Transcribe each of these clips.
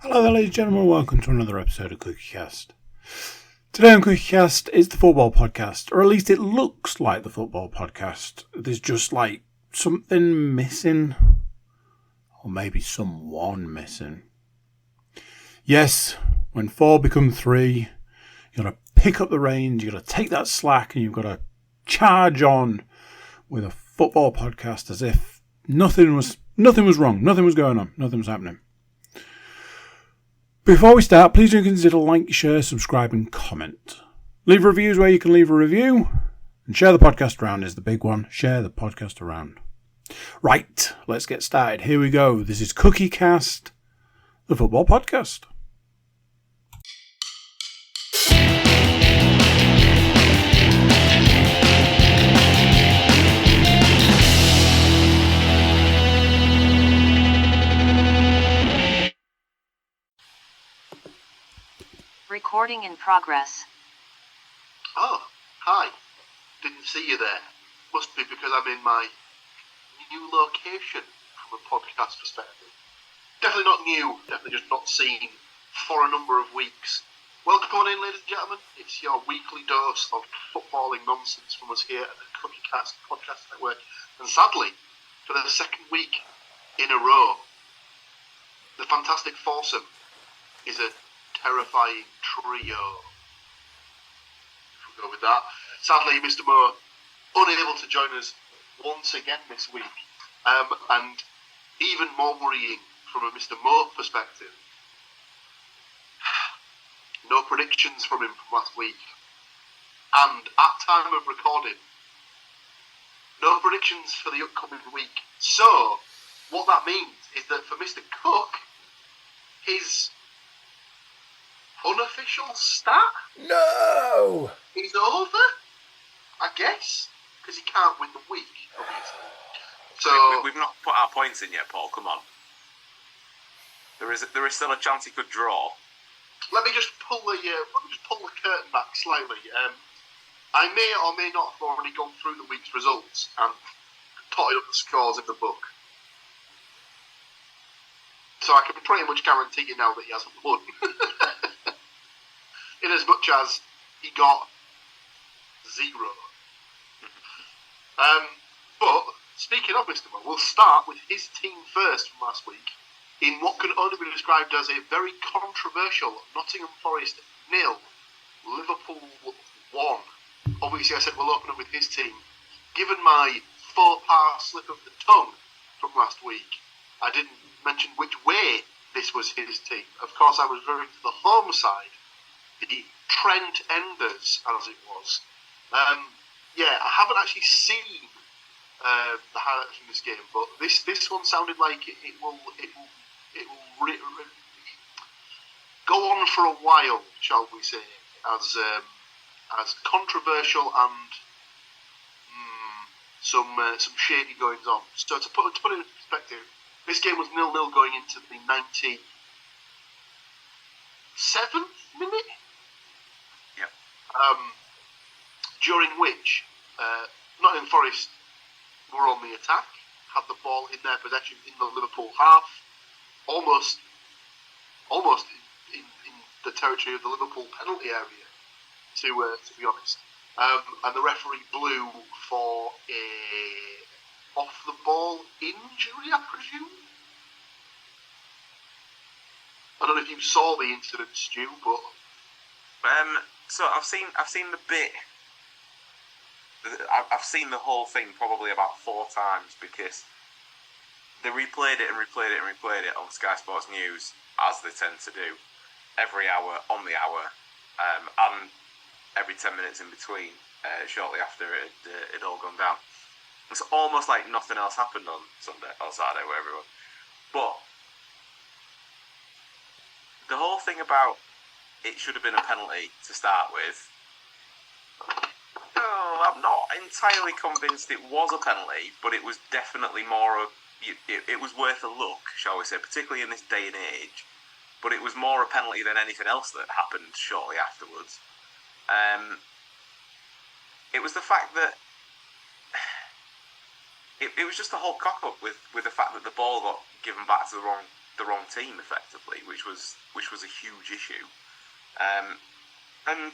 Hello there, ladies and gentlemen. Welcome to another episode of CookieCast. Today on CookieCast is the football podcast, or at least it looks like the football podcast. There's just like something missing, or maybe someone missing. Yes, when 4 become 3, you've got to pick up the reins, you've got to take that slack, and you've got to charge on with a football podcast as if nothing was wrong, nothing was going on, nothing was happening. Before we start, please do consider like, share, subscribe and comment. Leave reviews where you can leave a review. And share the podcast around is the big one. Share the podcast around. Right, let's get started. Here we go. This is CookieCast, the football podcast. Recording in progress. Oh, hi. Didn't see you there. Must be because I'm in my new location from a podcast perspective. Definitely not new, definitely just not seen for a number of weeks. Welcome on in, ladies and gentlemen. It's your weekly dose of footballing nonsense from us here at the CookieCast Podcast Network. And sadly, for the second week in a row, the Fantastic Foursome is a terrifying trio. If we go with that. Sadly, Mr. Moore unable to join us once again this week. And even more worrying from a Mr. Moore perspective, no predictions from him from last week. And at time of recording, no predictions for the upcoming week. So, what that means is that for Mr. Cook, his unofficial stat? No! Is over? I guess? Because he can't win the week, obviously. So we've not put our points in yet, Paul. Come on. There is still a chance he could draw. Let me just pull the curtain back slightly. I may or may not have already gone through the week's results and totted up the scores in the book. So I can pretty much guarantee you now that he hasn't won. In as much as he got 0. But speaking of Mr. Moore, we'll start with his team first from last week in what can only be described as a very controversial Nottingham Forest 0, Liverpool 1. Obviously I said we'll open up with his team. Given my faux pas slip of the tongue from last week, I didn't mention which way this was his team. Of course I was referring to the home side, the Trent Enders, as it was. I haven't actually seen the highlights from this game, but this one sounded like it will go on for a while, shall we say, as controversial and some shady goings on. So to put it in perspective, this game was 0-0 going into the 97th minute. Yep. During which Nottingham Forest were on the attack, had the ball in their possession in the Liverpool half, almost in the territory of the Liverpool penalty area, to be honest. And the referee blew for a off-the-ball injury, I presume. I don't know if you saw the incident, Stu, but so I've seen the bit. I've seen the whole thing probably about 4 times because they replayed it on Sky Sports News, as they tend to do, every hour on the hour, and every 10 minutes in between, shortly after it all gone down. It's almost like nothing else happened on Sunday or Saturday, wherever it was. But the whole thing about it should have been a penalty to start with, I'm not entirely convinced it was a penalty, but it was definitely it was worth a look, shall we say, particularly in this day and age. But it was more a penalty than anything else that happened shortly afterwards. It was the fact that it was just a whole cock-up with the fact that the ball got given back to the wrong the wrong team effectively, which was a huge issue. And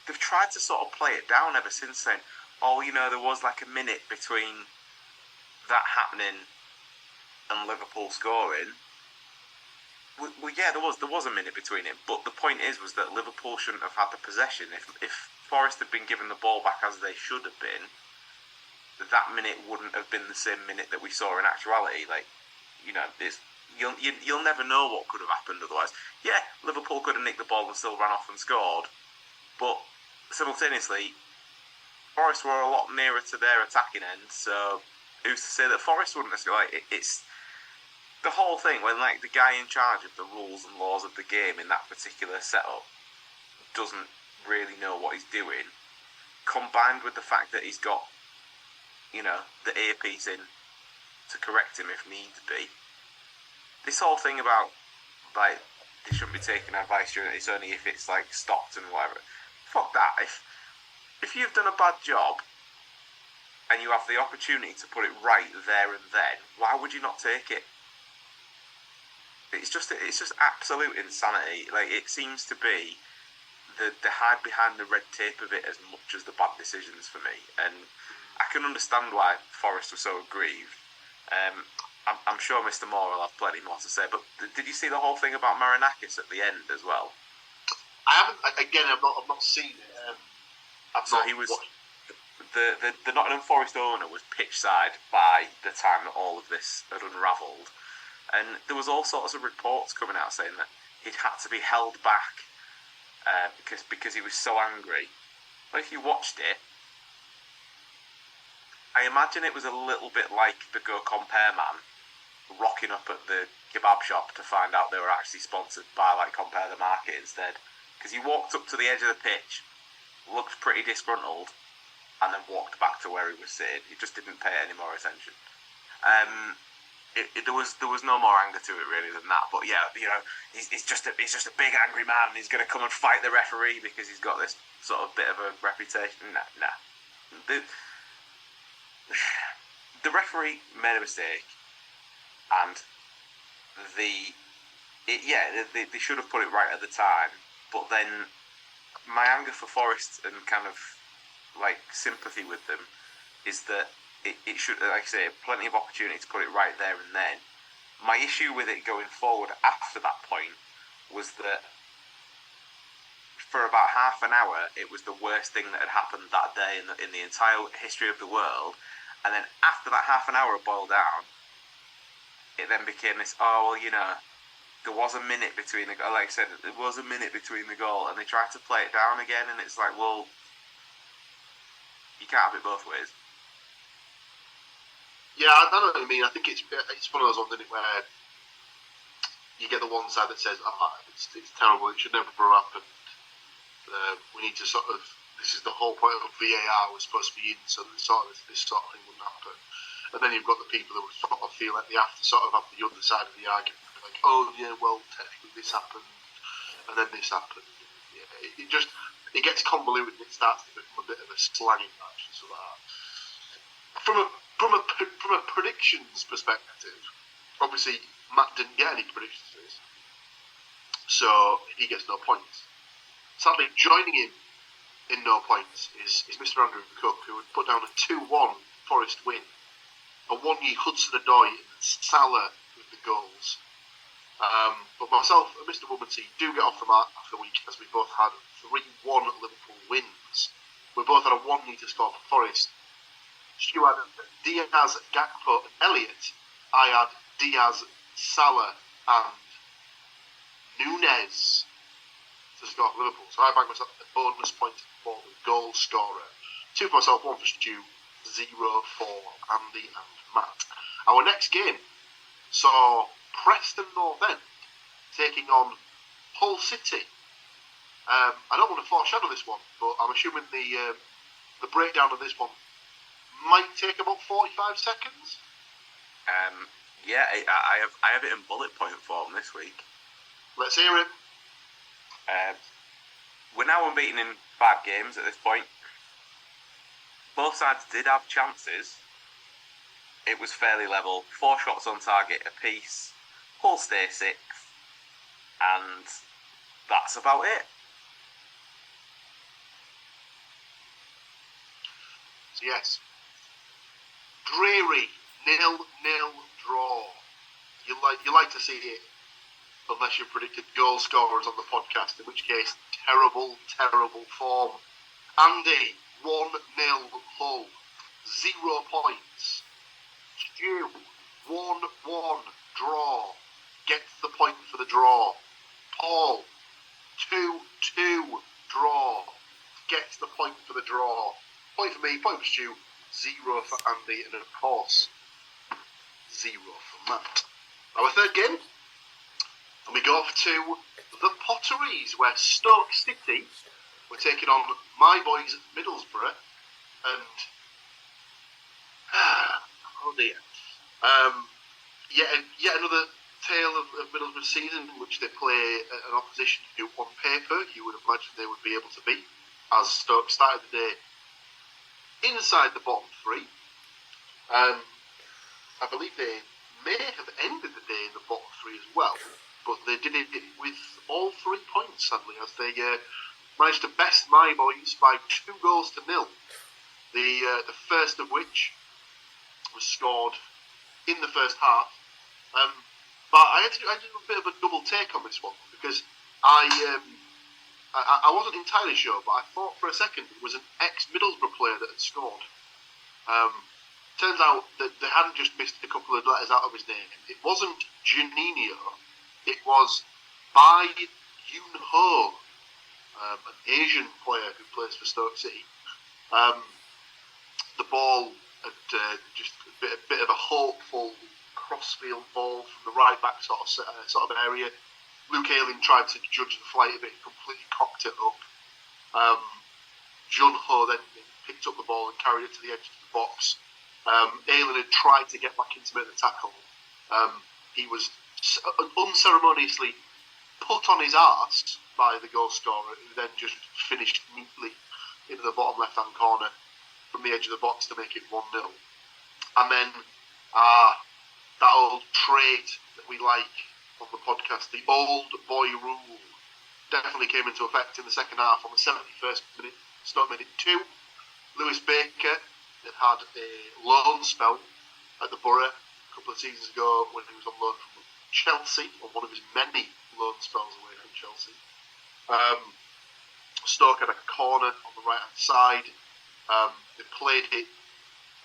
they've tried to sort of play it down ever since, saying, "Oh, there was like a minute between that happening and Liverpool scoring." Well, yeah, there was a minute between it, but the point was that Liverpool shouldn't have had the possession. If Forest had been given the ball back as they should have been, that minute wouldn't have been the same minute that we saw in actuality. Like, you'll never know what could have happened otherwise. Yeah, Liverpool could have nicked the ball and still ran off and scored, but simultaneously, Forest were a lot nearer to their attacking end. So who's to say that Forest wouldn't have scored? It's the whole thing when the guy in charge of the rules and laws of the game in that particular setup doesn't really know what he's doing, combined with the fact that he's got the earpiece in to correct him if needs be. This whole thing about they shouldn't be taking advice, it's only if it's stopped and whatever. Fuck that. If you've done a bad job and you have the opportunity to put it right there and then, why would you not take it? It's just absolute insanity. It seems to be the hide behind the red tape of it as much as the bad decisions for me. And I can understand why Forest were so aggrieved. I'm sure Mr. Moore will have plenty more to say, but did you see the whole thing about Marinakis at the end as well? I haven't. Again, I've not seen it. The Nottingham Forest owner was pitch side by the time that all of this had unravelled, and there was all sorts of reports coming out saying that he'd had to be held back because he was so angry. But if you watched it, I imagine it was a little bit like the Go Compare man rocking up at the kebab shop to find out they were actually sponsored by Compare the Market instead. Because he walked up to the edge of the pitch, looked pretty disgruntled, and then walked back to where he was sitting. He just didn't pay any more attention. There was no more anger to it really than that. But yeah, he's just a big angry man. He's going to come and fight the referee because he's got this sort of bit of a reputation. Nah. The referee made a mistake, and they should have put it right at the time. But then my anger for Forest and kind of sympathy with them is that it should, like I say, plenty of opportunity to put it right there and then. My issue with it going forward after that point was that for about half an hour it was the worst thing that had happened that day in the entire history of the world. And then after that half an hour boiled down, it then became this, there was a minute between the goal. Like I said, there was a minute between the goal, and they tried to play it down again, and it's well, you can't have it both ways. Yeah, I know what you mean. I think it's one of those ones, isn't it, where you get the one side that says, it's terrible, it should never have happened. We need to this is the whole point of VAR was supposed to be in, so this sort of thing wouldn't happen. And then you've got the people who sort of feel like they have to sort of have the other side of the argument, oh yeah, well technically this happened, and then this happened. Yeah, it gets convoluted and it starts to become a bit of a slanging match and stuff like that. From a predictions perspective, obviously Matt didn't get any predictions for this, so he gets no points. Sadly, joining him in no points is Mr. Andrew Cook, who would put down a 2-1 Forest win, a 1-year Hudson-Odoi and Salah with the goals. But myself and Mr. Woodmansey do get off the mark after the week, as we both had 3-1 Liverpool wins. We both had a 1-year to score for Forest. Stuart had Diaz, Gakpo and Elliott. I had Diaz, Salah and Nunez to score for Liverpool. So I bagged myself a bonus point for the goal scorer. 2 for myself, 1 for Stu, 0 for Andy and Matt. Our next game saw Preston North End taking on Hull City. I don't want to foreshadow this one, but I'm assuming the breakdown of this one might take about 45 seconds. Yeah, I have it in bullet point form this week. Let's hear it. We're now unbeaten in 5 games at this point. Both sides did have chances. It was fairly level. 4 shots on target apiece. Hull stay 6th, and that's about it. So yes, dreary 0-0 draw. You like to see it, unless you predicted goal scorers on the podcast, in which case terrible form. Andy 1-0 Hull, 0 points. Stu 1-1 draw, gets the point for the draw. Paul 2-2 draw, gets the point for the draw. Point for me, point for Stu, 0 for Andy, and of course 0 for Matt. Our third game, and we go off to the Potteries, where Stoke City were taking on my boys Middlesbrough, and oh dear, yet another tale of Middlesbrough season in which they play an opposition who, on paper, you would imagine they would be able to beat, as Stoke started the day inside the bottom 3. I believe they may have ended the day in the bottom 3 as well, but they did it with all 3 points, sadly, as they managed to best my boys by 2-0. The first of which was scored in the first half. But I did a bit of a double take on this one, because I wasn't entirely sure, but I thought for a second it was an ex-Middlesbrough player that had scored. Turns out that they hadn't just missed a couple of letters out of his name. It wasn't Juninho, it was Bai Yoon Ho, an Asian player who plays for Stoke City. The ball had just a bit of a hopeful crossfield ball from the right back sort of area. Luke Ayling tried to judge the flight of it, completely cocked it up. Jun Ho then picked up the ball and carried it to the edge of the box. Ayling had tried to get back in to make the tackle. He was unceremoniously put on his arse by the goal scorer, who then just finished neatly into the bottom left-hand corner from the edge of the box to make it 1-0. And then that old trait that we like on the podcast, the old boy rule, definitely came into effect in the second half. On the 71st minute, Stoke made it 2. Lewis Baker had a loan spell at the Borough a couple of seasons ago when he was on loan from Chelsea, on one of his many loan spells away from Chelsea. Stoke had a corner on the right-hand side. They played it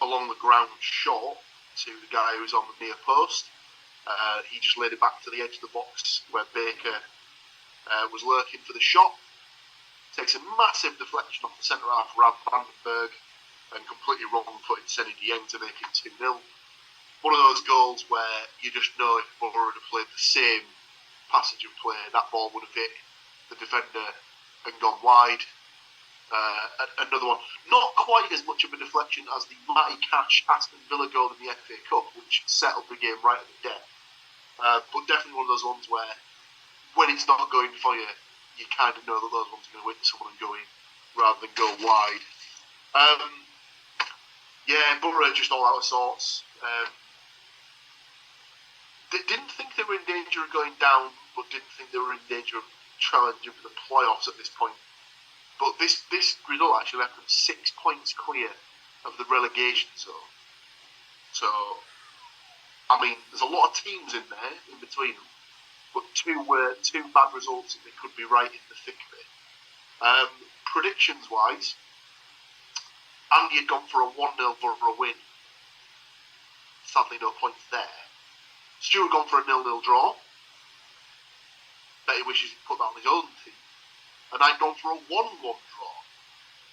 along the ground short to the guy who was on the near post. He just laid it back to the edge of the box where Baker was lurking for the shot. Takes a massive deflection off the centre half, Rab Vandenberg, and completely wrong-footed Seny Dieng to make it 2-0. One of those goals where you just know if Borough had played the same passage of play, that ball would have hit the defender and gone wide. Another one, not quite as much of a deflection as the Matty Cash Aston Villa goal in the FA Cup, which settled the game right at the death. But definitely one of those ones where, when it's not going for you, you kind of know that those ones are going to wait for someone and go in rather than go wide. Borough just all out of sorts. They didn't think they were in danger of going down, but didn't think they were in danger of challenging for the playoffs at this point. But this result actually left them 6 points clear of the relegation zone. So, I mean, there's a lot of teams in there, in between them, but two bad results and they could be right in the thick of it. Predictions-wise, Andy had gone for a 1-0 Borough win. Sadly, no points there. Stuart gone for a 0-0 draw. Bet he wishes he'd put that on his own team. And I'd gone for a 1-1 draw.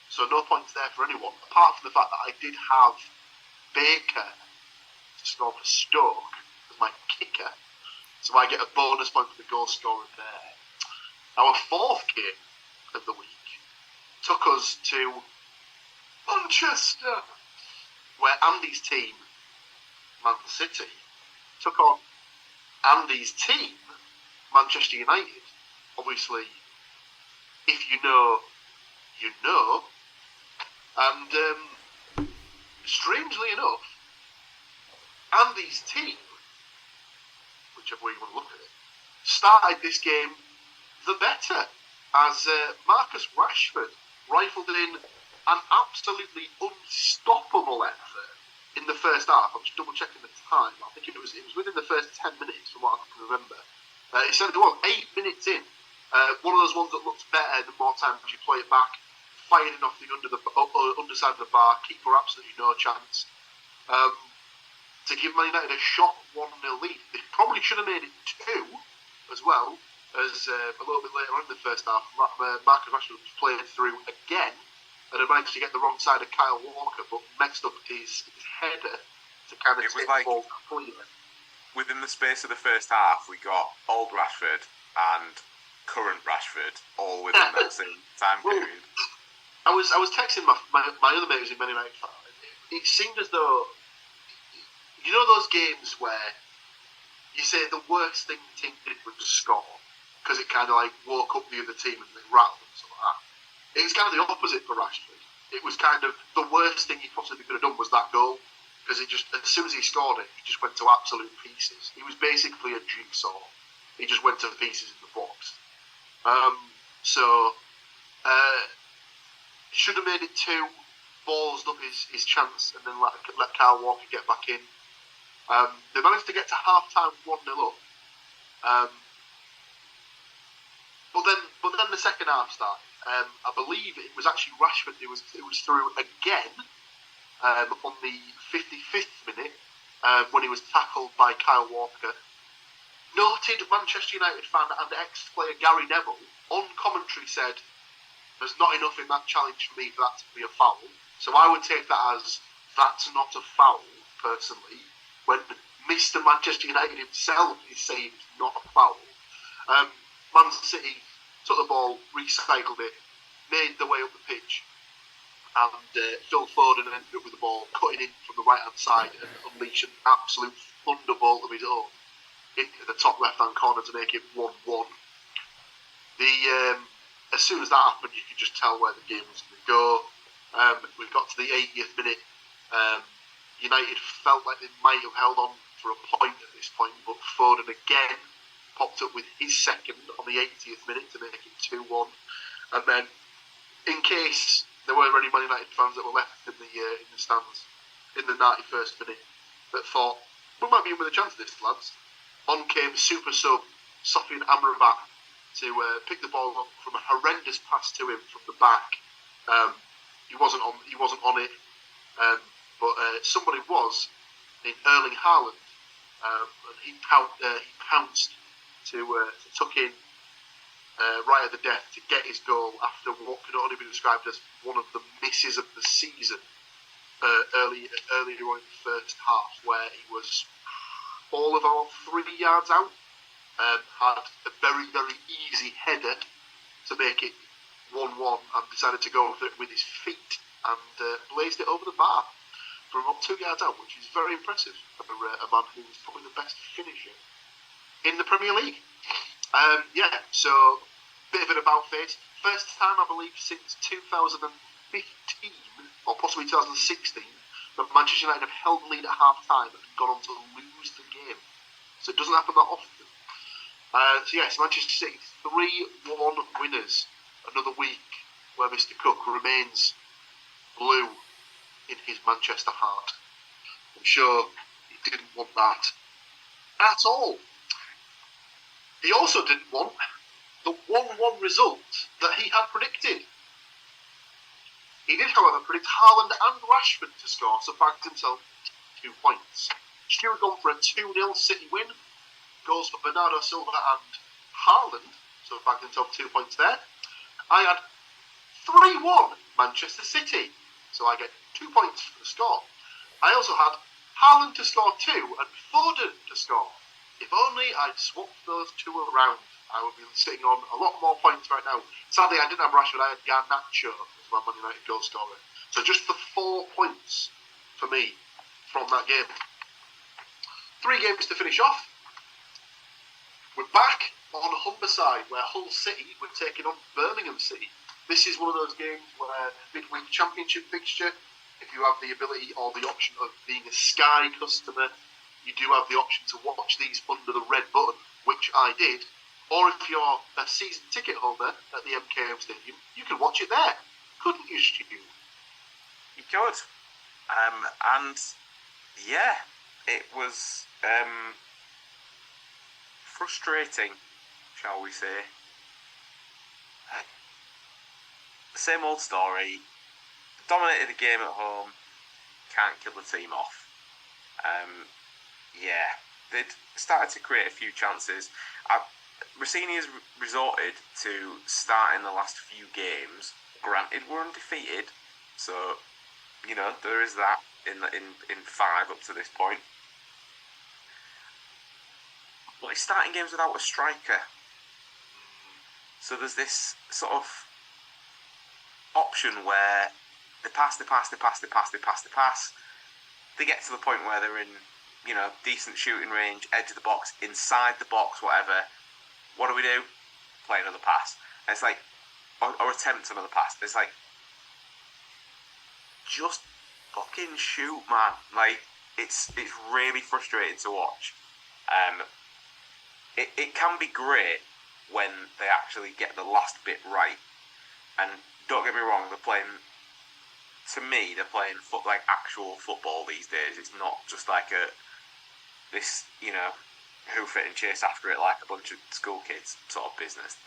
So no points there for anyone, apart from the fact that I did have Baker to score for Stoke as my kicker. So I get a bonus point for the goal scorer there. Our fourth game of the week took us to Manchester, where Andy's team, Man City, took on Andy's team, Manchester United. Obviously, if you know, you know. And strangely enough, Andy's team, whichever way you want to look at it, started this game the better, as Marcus Rashford rifled in an absolutely unstoppable effort in the first half. I'm just double checking the time. I think it was within the first 10 minutes from what I can remember. It certainly was 8 minutes in. One of those ones that looks better the more times you play it back. Firing off the underside of the bar, keeper absolutely no chance. To give Man United a shot 1-0 lead. They probably should have made it 2 as well, as a little bit later on in the first half, Marcus Rashford was playing through again and had managed to get the wrong side of Kyle Walker, but messed up his header to kind of take the ball completely. Within the space of the first half, we got old Rashford and current Rashford all within that same time period. I was texting my other mate who's a Man United fan. It seemed as though, you know those games where you say the worst thing the team did was to score, because it kind of like woke up the other team and they rattled them and stuff like that. It was kind of the opposite for Rashford. It was kind of the worst thing he possibly could have done was that goal, because it just, as soon as he scored it, he just went to absolute pieces. He was basically a jigsaw. He just went to pieces in the box. Should have made it 2, ballsed up his chance, and then let Kyle Walker get back in. They managed to get to half time 1-0 up. But then the second half started. I believe it was actually Rashford who was through again on the 55th minute when he was tackled by Kyle Walker. Noted Manchester United fan and ex-player Gary Neville on commentary said, "There's not enough in that challenge for me for that to be a foul." So I would take that as that's not a foul, personally, when Mr. Manchester United himself is saying it's not a foul. Man City took the ball, recycled it, made their way up the pitch, and Phil Foden ended up with the ball, cutting in from the right-hand side and unleashing an absolute thunderbolt of his own into the top left-hand corner to make it 1-1. As soon as that happened, you could just tell where the game was going to go. We got to the 80th minute. United felt like they might have held on for a point at this point, but Foden again popped up with his second on the 80th minute to make it 2-1. And then, in case there were any Man United fans that were left in the stands in the 91st minute that thought, we might be in with a chance of this, lads, on came super sub Sofian Amrabat to pick the ball up from a horrendous pass to him from the back. He wasn't on it, but somebody was in Erling Haaland, and he pounced to tuck in right at the death to get his goal after what could only be described as one of the misses of the season earlier on in the first half, where he was all of about 3 yards out. Had a very, very easy header to make it 1-1 and decided to go with his feet and blazed it over the bar from about 2 yards out, which is very impressive for a man who's probably the best finisher in the Premier League. So bit of an about face. First time, I believe, since 2015 or possibly 2016 that Manchester United have held the lead at half time and gone on to lose the game. So it doesn't happen that often. Manchester City 3-1 winners. Another week where Mr. Cook remains blue in his Manchester heart. I'm sure he didn't want that at all. He also didn't want the 1-1 result that he had predicted. He did, however, predict Haaland and Rashford to score, so bagged himself 2 points. Stuart gone for a 2-0 City win. Goals for Bernardo Silva and Haaland, so bagged himself 2 points there. I had 3-1 Manchester City, so I get 2 points for the score. I also had Haaland to score 2 and Foden to score. If only I'd swapped those two around, I would be sitting on a lot more points right now. Sadly, I didn't have Rashford, I had Garnacho as my Man United goal scorer. So just the 4 points for me from that game. 3 games to finish off. We're back on Humberside, where Hull City were taking on Birmingham City. This is one of those games where midweek championship fixture, if you have the ability or the option of being a Sky customer, you do have the option to watch these under the red button. I did, or if you're a season ticket holder at the MKM Stadium, you can watch it there. Couldn't you, Stu? You could. And yeah, it was frustrating, shall we say. The same old story. Dominated the game at home, can't kill the team off. Yeah, they'd started to create a few chances. Rossini has resorted to starting the last few games. Granted, we're undefeated, so there is that in 5 up to this point. But he's starting games without a striker, so there's this sort of option where they pass. They get to the point where they're in, decent shooting range, edge of the box, inside the box, whatever. What do? Play another pass. And it's like, or attempt another pass. It's like, just fucking shoot, man. Like, it's really frustrating to watch. It can be great when they actually get the last bit right. And don't get me wrong, they're playing like actual football these days. It's not just like this hoof it and chase after it like a bunch of school kids sort of business.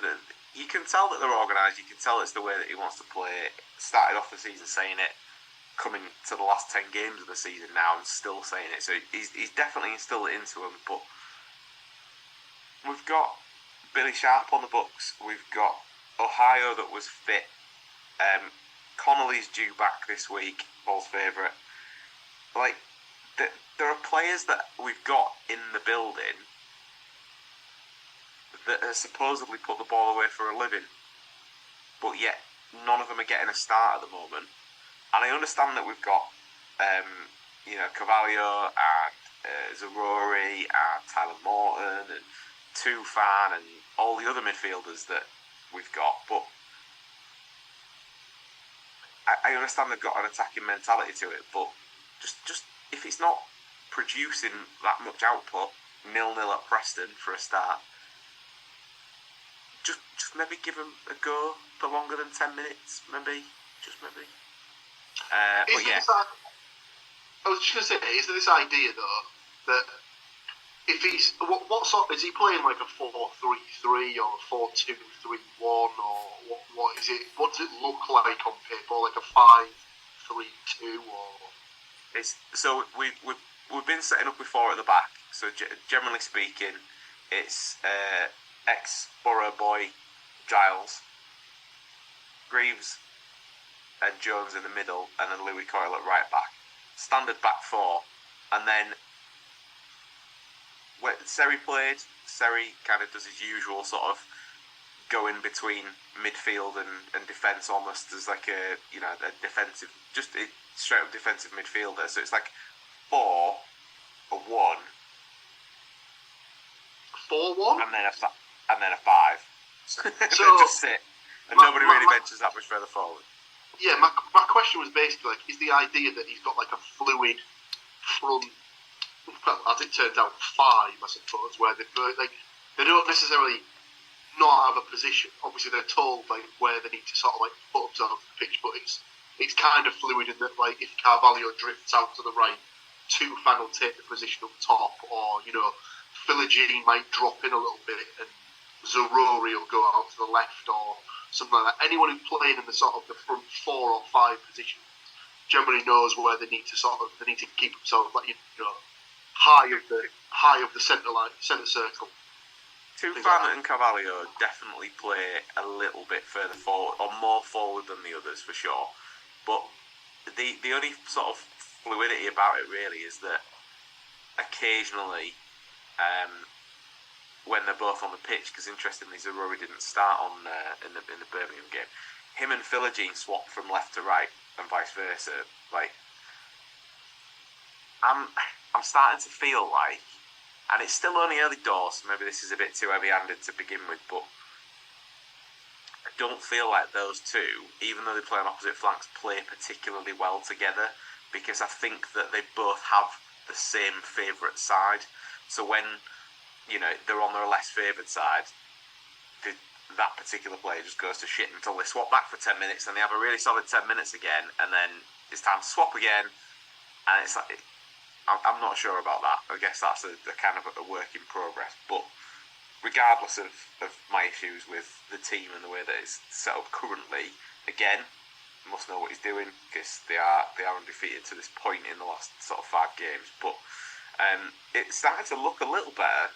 You can tell that they're organised. You can tell it's the way that he wants to play. Started off the season saying it, coming to the last 10 games of the season now and still saying it. So he's definitely instilled it into him. But we've got Billy Sharp on the books. We've got Ohio that was fit. Connolly's due back this week, Paul's favourite. Like, there are players that we've got in the building that have supposedly put the ball away for a living, but yet none of them are getting a start at the moment. And I understand that we've got, Carvalho and Zarori and Tyler Morton and Tufan and all the other midfielders that we've got, but I understand they've got an attacking mentality to it, but just if it's not producing that much output, 0-0 at Preston for a start, just maybe give them a go for longer than 10 minutes, maybe. But yeah. I was just going to say, is there this idea though that if he's what sort is he playing, like a 4-3-3 or a 4-2-3-1 or what is it? What does it look like on paper? Like a 5-3-2 or? So we've been setting up before at the back. So generally speaking, it's ex-Borough boy Giles, Greaves, and Jones in the middle, and then Louis Coyle at right back. Standard back 4, and then when Seri played, Seri kind of does his usual sort of going between midfield and defence, almost as like a defensive, just a straight up defensive midfielder. So it's like 4-1, 4-1, and then a 5. So just sit, and nobody really ventures that much further forward. Yeah, my question was basically like, is the idea that he's got like a fluid front, well, as it turns out, 5, I suppose, where they don't necessarily not have a position. Obviously, they're told like where they need to sort of like put themselves on the pitch, but it's kind of fluid in that, like, if Carvalho drifts out to the right, Tufan will take the position up top, or Philogene might drop in a little bit and Zarori will go out to the left or something like that. Anyone who's playing in the sort of the front 4 or 5 positions generally knows where they need to keep themselves like high of the centre circle. Tufan and Carvalho definitely play a little bit further forward, or more forward than the others for sure. But the only sort of fluidity about it really is that occasionally, when they're both on the pitch, because interestingly Zarori didn't start on in the Birmingham game, him and Philogene swapped from left to right and vice versa. Like, I'm starting to feel like, and it's still only early doors, so maybe this is a bit too heavy-handed to begin with, but I don't feel like those two, even though they play on opposite flanks, play particularly well together, because I think that they both have the same favourite side. So when they're on their less favoured side, that particular player just goes to shit until they swap back for 10 minutes, and they have a really solid 10 minutes again, and then it's time to swap again, and it's like, I'm not sure about that. I guess that's a kind of a work in progress, but regardless of my issues with the team and the way that it's set up currently, again, must know what he's doing, because they are undefeated to this point in the last sort of 5 games, but it started to look a little better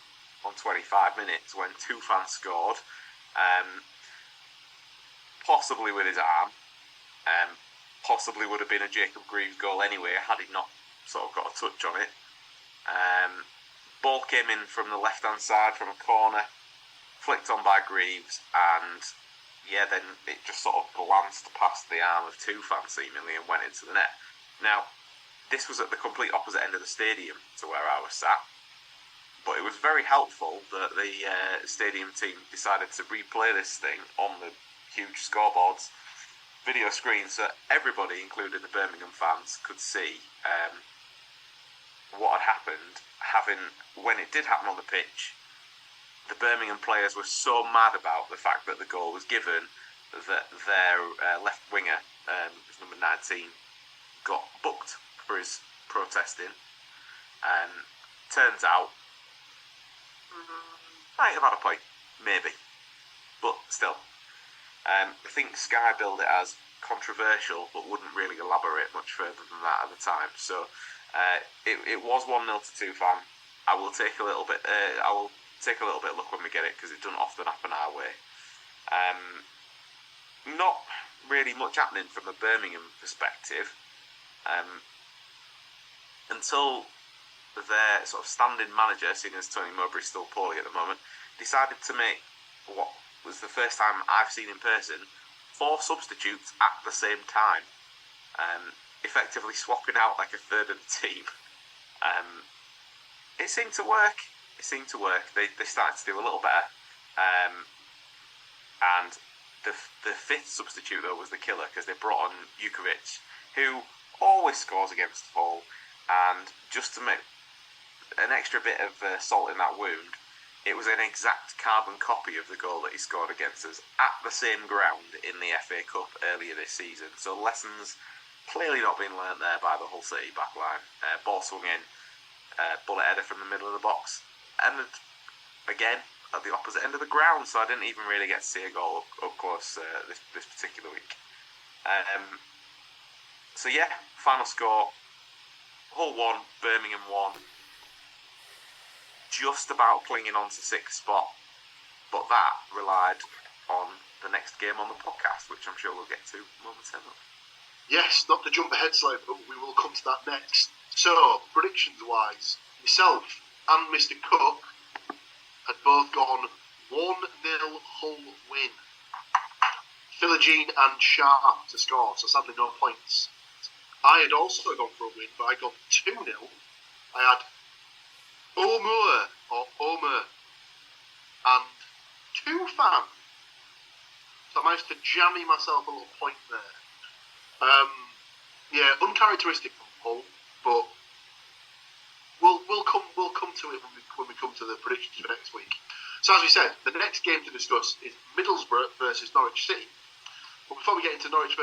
on 25 minutes when Tufan scored, possibly with his arm, possibly would have been a Jacob Greaves goal anyway had he not sort of got a touch on it. Ball came in from the left hand side from a corner, flicked on by Greaves, and then it just sort of glanced past the arm of Tufan seemingly and went into the net. Now, this was at the complete opposite end of the stadium to where I was sat, but it was very helpful that the stadium team decided to replay this thing on the huge scoreboards video screen, so everybody, including the Birmingham fans, could see what had happened. When it did happen on the pitch, the Birmingham players were so mad about the fact that the goal was given that their left winger, number 19, got booked for his protesting. Turns out, might have had a point, maybe, but still. I think Sky billed it as controversial, but wouldn't really elaborate much further than that at the time. So it was 1-0 to Tufan. I will take a little bit. I will take a little bit of luck when we get it, because it doesn't often happen our way. Not really much happening from a Birmingham perspective until their sort of standing manager, seeing as Tony Mowbray's still poorly at the moment, decided to make what was the first time I've seen in person 4 substitutes at the same time, effectively swapping out like a third of the team. It seemed to work. They started to do a little better, and the 5th substitute though was the killer, because they brought on Jukovic, who always scores against Hull, and just to make an extra bit of salt in that wound, it was an exact carbon copy of the goal that he scored against us at the same ground in the FA Cup earlier this season. So lessons clearly not being learnt there by the Hull City backline. Ball swung in, bullet header from the middle of the box, and again at the opposite end of the ground. So I didn't even really get to see a goal up close this particular week. So final score: Hull 1, Birmingham 1. Just about clinging on to 6th spot, but that relied on the next game on the podcast, which I'm sure we'll get to momentarily. Yes, not to jump ahead slightly, but we will come to that next. So, predictions-wise, myself and Mr. Cook had both gone 1-0 Hull win. Philogene and Sharp to score, so sadly no points. I had also gone for a win, but I got 2-0. I had Omer and Tufan. So I managed to jammy myself a little point there. Uncharacteristic from Hull, but we'll come to it when we come to the predictions for next week. So as we said, the next game to discuss is Middlesbrough versus Norwich City. But before we get into Middlesbrough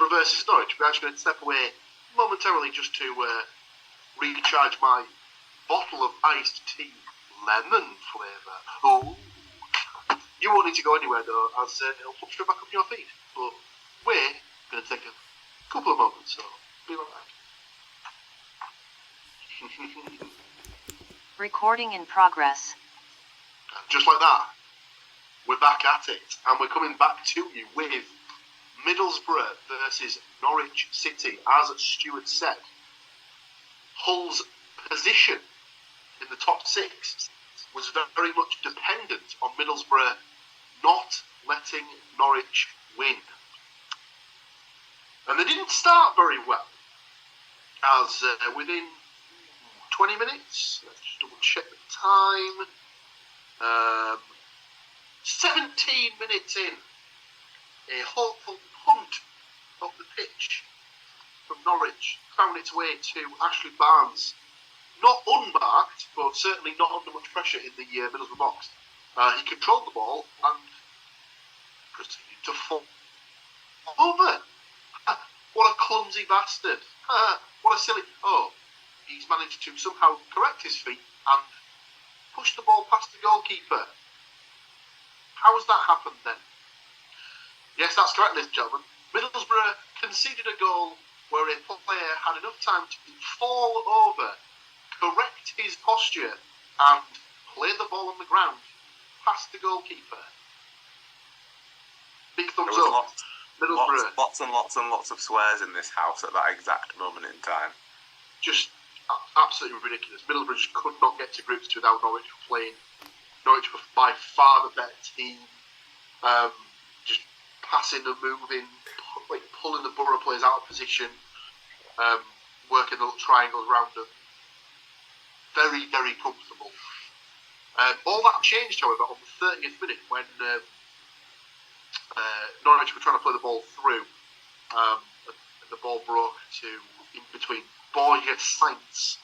versus Norwich, we're actually going to step away momentarily just to recharge my bottle of iced tea, lemon flavour. Oh, you won't need to go anywhere though, as it'll put straight back up your feet. But we're going to take a couple of moments, so be right back. Recording in progress. And just like that, we're back at it, and we're coming back to you with Middlesbrough versus Norwich City. As Stuart said, Hull's position in the top 6 was very much dependent on Middlesbrough not letting Norwich win. And they didn't start very well, as within 20 minutes, let's just double check the time, 17 minutes in, a hopeful punt off the pitch from Norwich found its way to Ashley Barnes' not unmarked, but certainly not under much pressure in the Middlesbrough box. He controlled the ball and proceeded to fall over. What a clumsy bastard. What a silly... Oh, he's managed to somehow correct his feet and push the ball past the goalkeeper. How has that happened then? Yes, that's correct, ladies and gentlemen. Middlesbrough conceded a goal where a player had enough time to fall over, correct his posture, and play the ball on the ground past the goalkeeper. Big thumbs up. Middlesbrough. Lots and lots of swears in this house at that exact moment in time. Just absolutely ridiculous. Middlesbrough just could not get to grips without Norwich playing. Norwich were by far the better team. Just passing and moving, like pulling the Borough players out of position, working little triangles around them. Very, very comfortable. All that changed, however, on the 30th minute when Norwich were trying to play the ball through. And the ball broke to in between Borja Sainz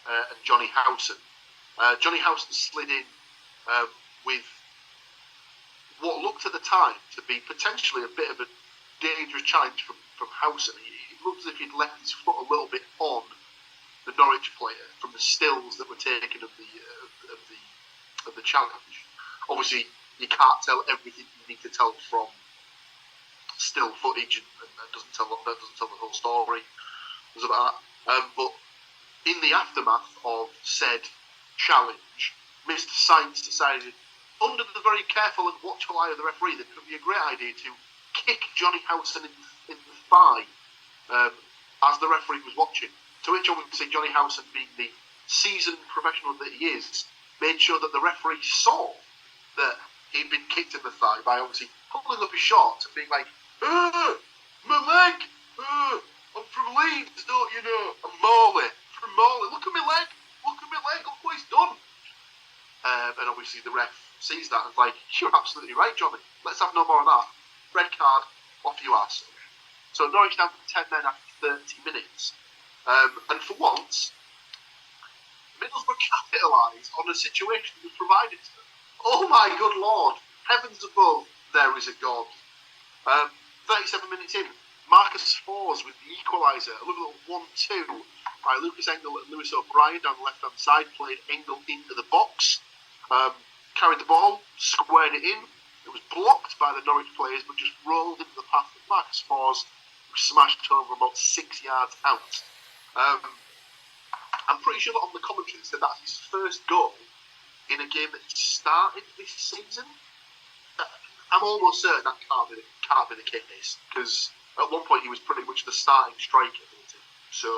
and Johnny Howson. Johnny Howson slid in with what looked at the time to be potentially a bit of a dangerous challenge from Howson. It looked as if he'd left his foot a little bit on the Norwich player from the stills that were taken of the challenge. Obviously, you can't tell everything you need to tell from still footage, and that doesn't tell the whole story. About that. But in the aftermath of said challenge, Mr. Sainz decided, under the very careful and watchful eye of the referee, that it would be a great idea to kick Johnny Howson in the thigh as the referee was watching. To which obviously Johnny Howson, being the seasoned professional that he is, made sure that the referee saw that he'd been kicked in the thigh by obviously pulling up his shorts and being like, my leg! I'm from Leeds, don't you know? I'm Morley. From Morley. Look at my leg! Look what he's done! And obviously the ref sees that and is like, you're absolutely right, Johnny. Let's have no more of that. Red card, off you ass. So Norwich down to 10 men after 30 minutes. And for once, Middlesbrough capitalised on a situation that was provided to them. Oh my good lord, heavens above, there is a God. 37 minutes in, Marcus Fours with the equaliser, a lovely little 1-2 by Lucas Engel and Lewis O'Brien down the left-hand side, played Engel into the box, carried the ball, squared it in. It was blocked by the Norwich players, but just rolled into the path of Marcus Fours, who smashed home from about 6 yards out. I'm pretty sure that on the commentary they said that's his first goal in a game that he started this season. I'm almost certain that can't be the case, because at one point he was pretty much the starting striker for the team. So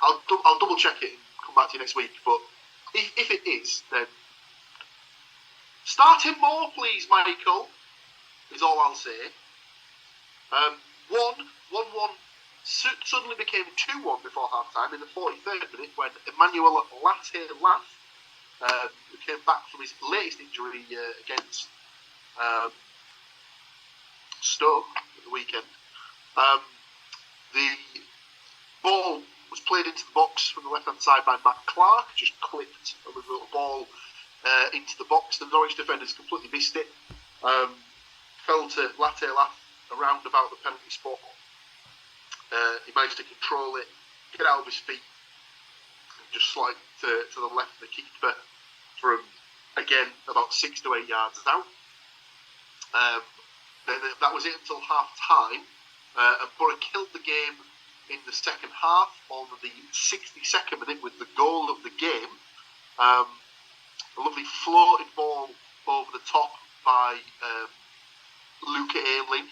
I'll double check it and come back to you next week. But if it is, then start him more, please, Michael. Is all I'll say. 1-1 suddenly became 2-1 before half-time in the 43rd minute when Emmanuel Latte-Lath, who came back from his latest injury against Stoke at the weekend. The ball was played into the box from the left-hand side by MacLeod, just clipped a little ball into the box. The Norwich defenders completely missed it. Fell to Latte-Lath around about the penalty spot. He managed to control it, get out of his feet, and just slide to the left of the keeper from, again, about 6 to 8 yards out. Then that was it until half-time, and Borough killed the game in the second half on the 62nd minute with the goal of the game. A lovely floated ball over the top by Luca Ayling,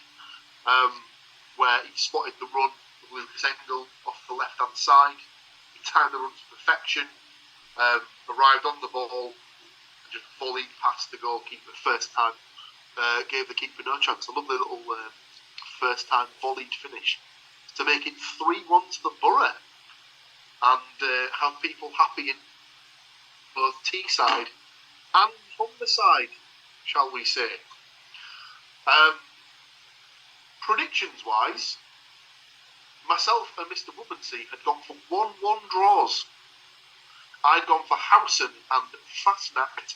where he spotted the run of Lucas Engel off the left-hand side. He timed the run to perfection, arrived on the ball, and just volleyed past the goalkeeper first time. Gave the keeper no chance. A lovely little first-time volleyed finish to make it 3-1 to the Borough, and have people happy in both Teesside and Humberside, shall we say. Predictions-wise, myself and Mr. Woodmansey had gone for 1-1 draws. I'd gone for Howson and Fastnacht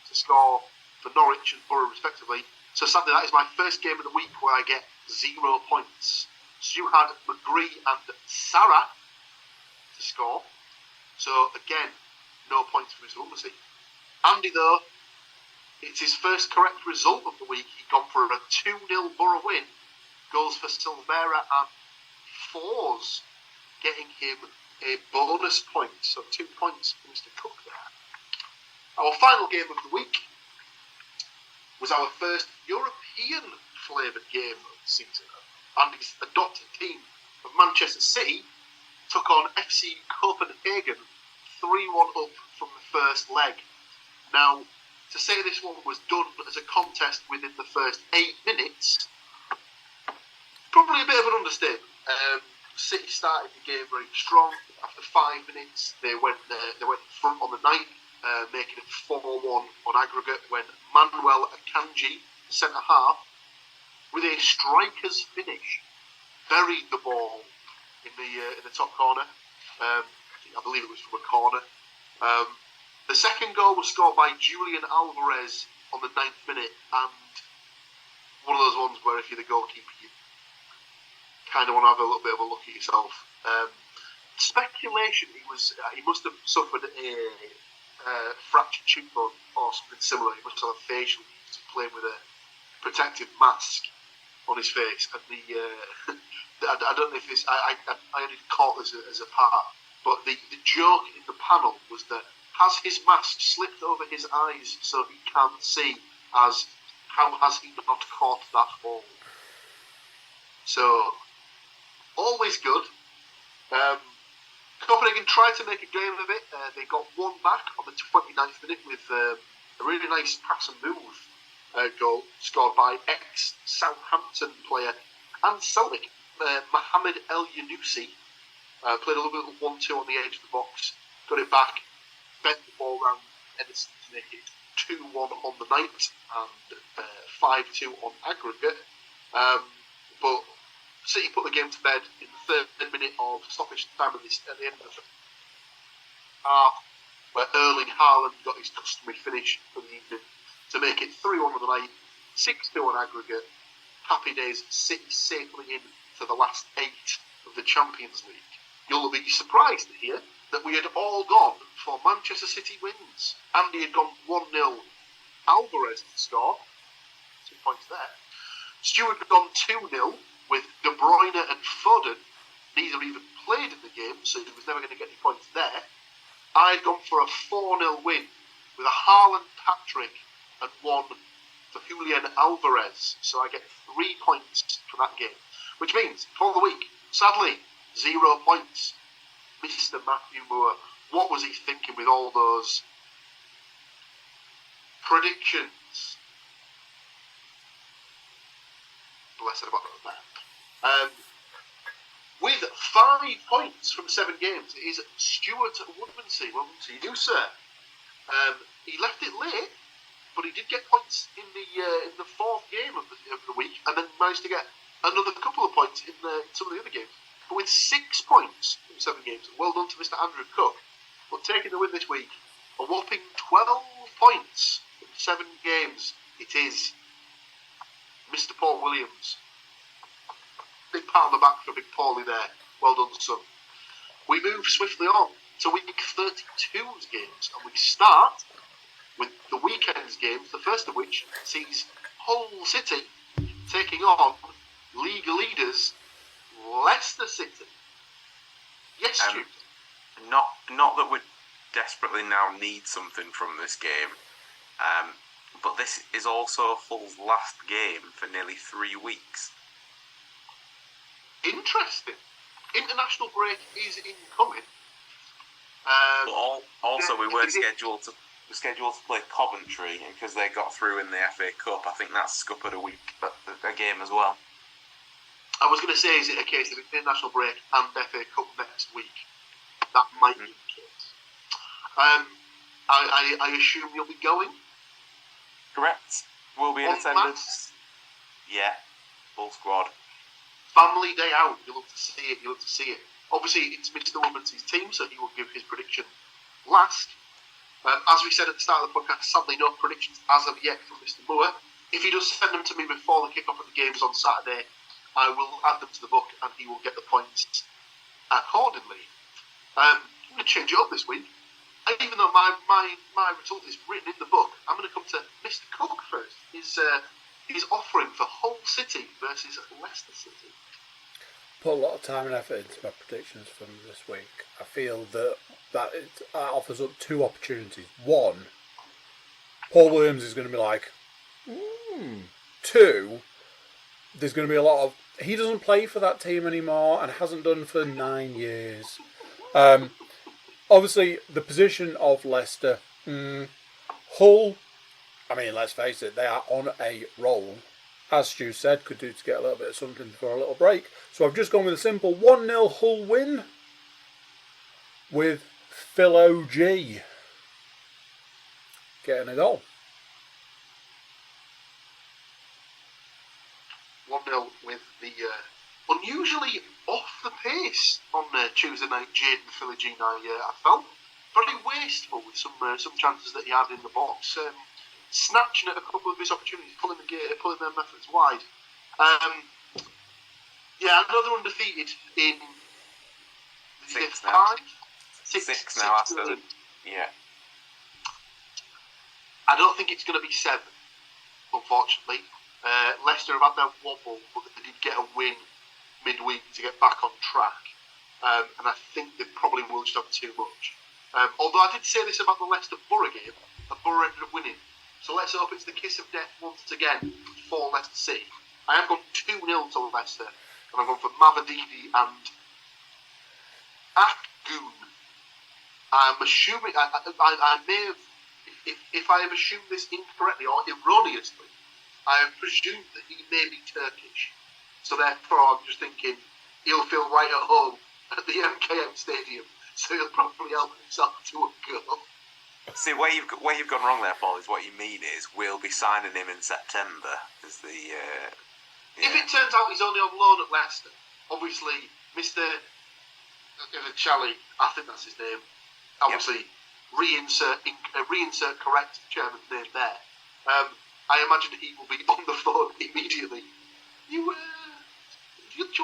to score for Norwich and Borough respectively. So sadly, that is my first game of the week where I get 0 points. Stu had McGree and Sarah to score. So again, no points for his Woodmansey. Andy, though, it's his first correct result of the week. He'd gone for a 2-0 Borough win. Goals for Silvera and Fours, getting him a bonus point. So 2 points for Mr. Cook there. Our final game of the week was our first European-flavoured game of the season. Andy's adopted team of Manchester City took on FC Copenhagen 3-1 up from the first leg. Now, to say this one was done as a contest within the first 8 minutes, probably a bit of an understatement. City started the game very strong. After 5 minutes, they went in front on the night, making it 4-1 on aggregate when Manuel Akanji, centre half, with a striker's finish, buried the ball in the top corner. I believe it was from a corner. The second goal was scored by Julian Alvarez on the 9th minute, and one of those ones where if you're the goalkeeper, you kind of want to have a little bit of a look at yourself. Speculation, he must have suffered a fractured cheekbone or something similar. He must have a facial. He was playing with a protective mask on his face, and I don't know if this. I only caught this as a part, but the joke in the panel was that has his mask slipped over his eyes so he can't see? As how has he not caught that ball? So always good. Copenhagen tried to make a game of it. They got one back on the 29th minute with a really nice pass and move goal scored by ex-Southampton player and Celtic, Mohamed El Yunusi. Played a little bit of 1-2 on the edge of the box, got it back, bent the ball round Edison to make it 2-1 on the night and 5-2 on aggregate. But City put the game to bed in the 3rd minute of stoppage time at the end of the half, where Erling Haaland got his customary finish for the evening to make it 3-1 on the night, 6-2 on aggregate. Happy days, City safely in to the last 8 of the Champions League. You'll be surprised to hear that we had all gone for Manchester City wins. Andy had gone 1-0 Alvarez to score, 2 points there. Stuart had gone 2-0 with De Bruyne and Foden. Neither even played in the game, so he was never going to get any points there. I had gone for a 4-0 win with a Haaland hat-trick and 1 for Julian Alvarez, so I get 3 points for that game. Which means, for the week, sadly, 0 points. Mr. Matthew Moore, what was he thinking with all those predictions? Blessed about that. With 5 points from 7 games, it is Stuart Woodmansey. Welcome to you, sir. He left it late, but he did get points in the 4th game of the week, and then managed to get another couple of points in some of the other games. But with 6 points from 7 games, well done to Mr. Andrew Cook. But taking the win this week, a whopping 12 points from 7 games, it is Mr. Paul Williams. Big pat on the back for Big Paulie there. Well done, son. We move swiftly on to week 32's games, and we start with the weekend's games, the first of which sees Hull City taking on league leaders Leicester City. Yes, Stuart. Not that we desperately now need something from this game, but this is also Hull's last game for nearly 3 weeks. Interesting. International break is incoming. But also, we were scheduled to play Coventry, and because they got through in the FA Cup, I think that's scuppered a game as well. I was going to say, is it a case of international break and FA Cup next week? That might be the case. I assume you'll be going? Correct. We'll be in attendance. Yeah, full squad. Family day out. You'll love to see it. Obviously, it's Mr. Woodmansey's team, so he will give his prediction last. As we said at the start of the podcast, sadly no predictions as of yet from Mr. Moore. If he does send them to me before the kick-off of the games on Saturday, I will add them to the book and he will get the points accordingly. I'm going to change it up this week. Even though my result is written in the book, I'm going to come to Mr. Cook first. His offering for Hull City versus Leicester City. Put a lot of time and effort into my predictions from this week. I feel that it offers up two opportunities. One, Paul Williams is going to be like, Two, there's going to be a lot of... He doesn't play for that team anymore and hasn't done for 9 years. Obviously, the position of Leicester, Hull, I mean, let's face it, they are on a roll. As Stu said, could do to get a little bit of something for a little break. So I've just gone with a simple 1-0 Hull win with Phil OG getting a goal. 1-0 with the unusually off the pace on Tuesday night. Jaden Philogene, I felt very wasteful with some chances that he had in the box, snatching at a couple of his opportunities, pulling their methods wide. Another undefeated in Six now after the. Yeah. I don't think it's going to be 7, unfortunately. Leicester have had their wobble, but they did get a win midweek to get back on track. And I think they probably will just have too much. Although I did say this about the Leicester Borough game, and Borough ended up winning. So let's hope it's the kiss of death once again for Leicester City. I have gone 2-0 to Leicester, and I've gone for Mavadidi and Akgun. I'm assuming, I may have, if I have assumed this incorrectly or erroneously, I have presumed that he may be Turkish. So therefore I'm just thinking he'll feel right at home at the MKM Stadium, so he'll probably help himself to a goal. See, where you've gone wrong there, Paul, is what you mean is we'll be signing him in September. As the If it turns out he's only on loan at Leicester, obviously Mr. Chally, I think that's his name, obviously reinsert correct chairman's name there. I imagine he will be on the phone immediately. Do you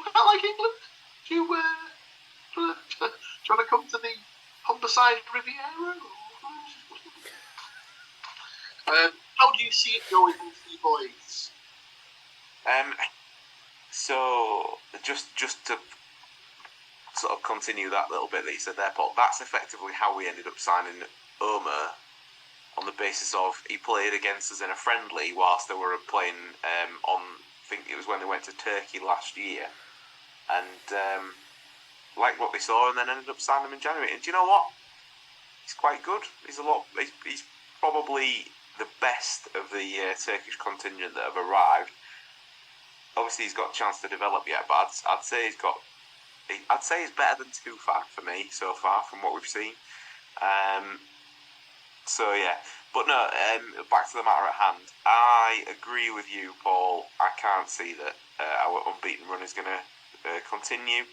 quite like England? Do you want to come to the Humberside Riviera? How do you see it going with you boys? So just to sort of continue that little bit that you said there, Paul, that's effectively how we ended up signing Omer, on the basis of he played against us in a friendly whilst they were playing on, I think it was when they went to Turkey last year, and liked what they saw, and then ended up signing him in January. And do you know what? He's quite good. He's probably the best of the Turkish contingent that have arrived. Obviously, he's got a chance to develop yet, but I'd say he's better than Tufan for me so far from what we've seen. So yeah, but no. Back to the matter at hand. I agree with you, Paul. I can't see that our unbeaten run is going to continue.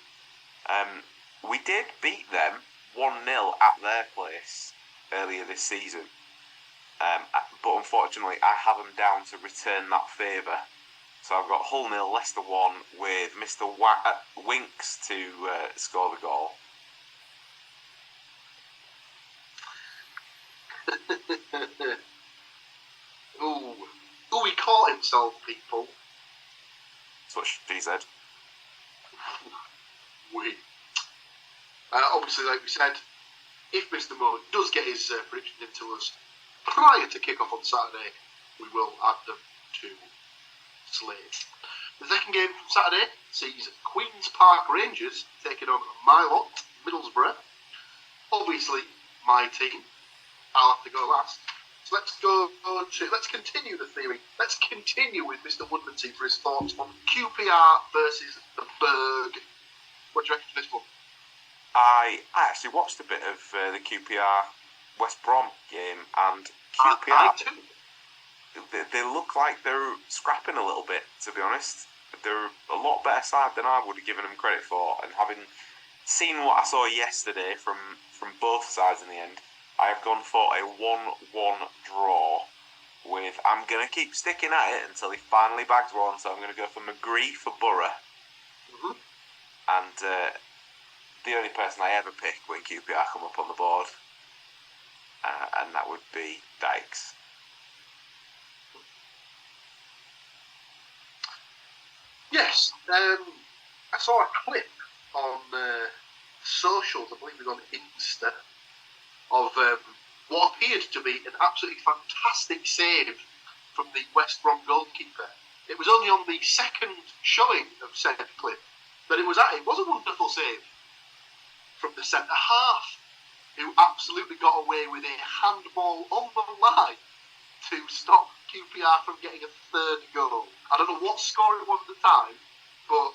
We did beat them 1-0 at their place earlier this season. But unfortunately, I have them down to return that favour. So I've got Hull 0, Leicester 1 with Mr. Winks to score the goal. Ooh, he caught himself, people. That's what she said. Obviously, like we said, if Mr. Moore does get his predictions into us prior to kick-off on Saturday, we will add them to slate. The second game from Saturday sees Queen's Park Rangers taking on my lot, Middlesbrough. Obviously, my team. I'll have to go last. So let's continue the theory. Let's continue with Mr. Woodmansey for his thoughts on QPR versus the Berg. What do you reckon of this one? I actually watched a bit of the QPR West Brom game, and QPR, I too. They look like they're scrapping a little bit, to be honest. They're a lot better side than I would have given them credit for, and having seen what I saw yesterday from both sides in the end, I have gone for a 1-1 draw. I'm going to keep sticking at it until he finally bags one, so I'm going to go for McGree for Borough. Mm-hmm. And the only person I ever pick when QPR come up on the board, and that would be Dykes. Yes, I saw a clip on socials, I believe it was on Insta, of what appeared to be an absolutely fantastic save from the West Brom goalkeeper. It was only on the second showing of said clip that it was a wonderful save from the centre half, who absolutely got away with a handball on the line to stop QPR from getting a third goal. I don't know what score it was at the time, but